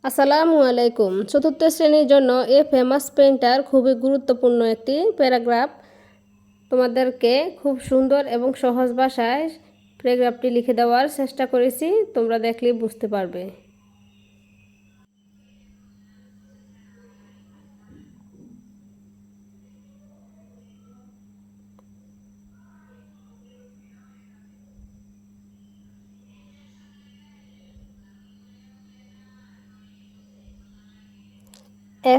আসসালামু আলাইকুম। চতুর্থ শ্রেণীর জন্য এ ফেমাস পেইন্টার খুবই গুরুত্বপূর্ণ একটি প্যারাগ্রাফ তোমাদেরকে খুব সুন্দর এবং সহজ ভাষায় প্যারাগ্রাফটি লিখে দেওয়ার চেষ্টা করেছি। তোমরা দেখলেই বুঝতে পারবে।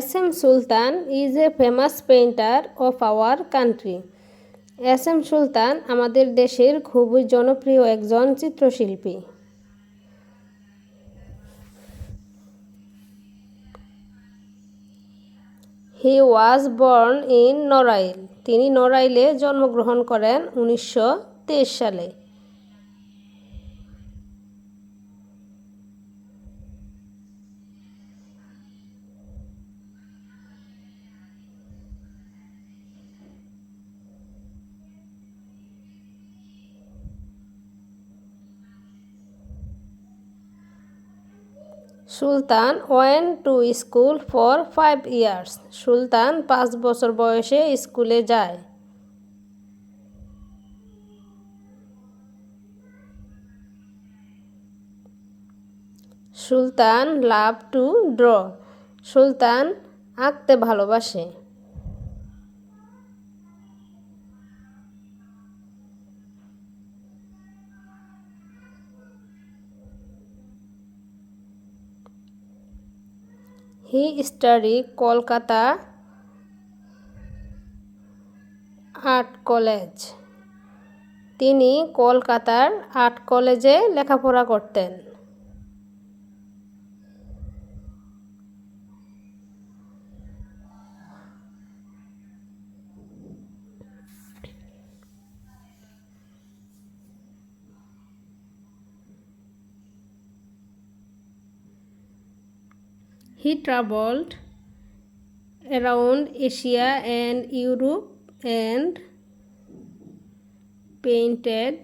SM Sultan is a famous painter of our country. SM সুলতান আমাদের দেশের খুবই জনপ্রিয় একজন চিত্রশিল্পী। He was born in Narail. তিনি নড়াইলে জন্মগ্রহণ করেন 1923 সালে। সুলতান went to school for 5 years. সুলতান 5 বছর বয়সে স্কুলে যায়। সুলতান loved to draw. সুলতান আঁকতে ভালোবাসে। He studied Kolkata Art College. তিনি কলকাতার আর্ট কলেজে লেখাপড়া করতেন। He traveled around Asia and Europe and painted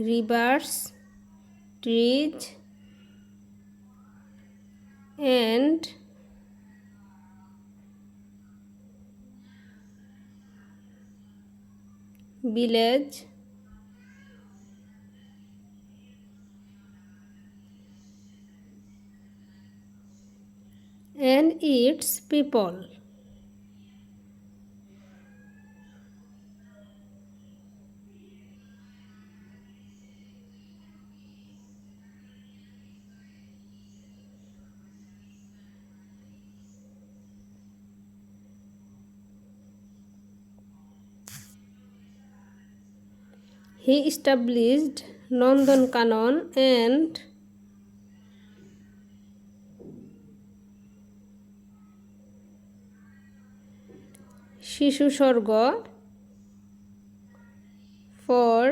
rivers, trees, and village and its people. He established Nandankanan and Shishu Sorgo for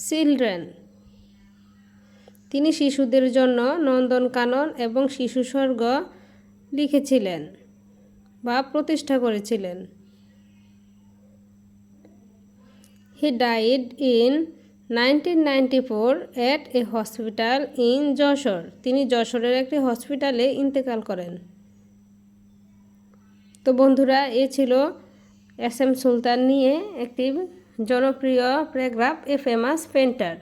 children. তিনি শিশুদের জন্য নন্দনকানন এবং শিশু স্বর্গ লিখেছিলেন বা প্রতিষ্ঠা করেছিলেন। He died in 1994 at a hospital in Jessore. তিনি যশোরের একটি হসপিটালে ইন্তেকাল করেন। তো বন্ধুরা, এ ছিল SM সুলতান নিয়ে একটি জনপ্রিয় প্যারাগ্রাফ, এ ফেমাস পেইন্টার।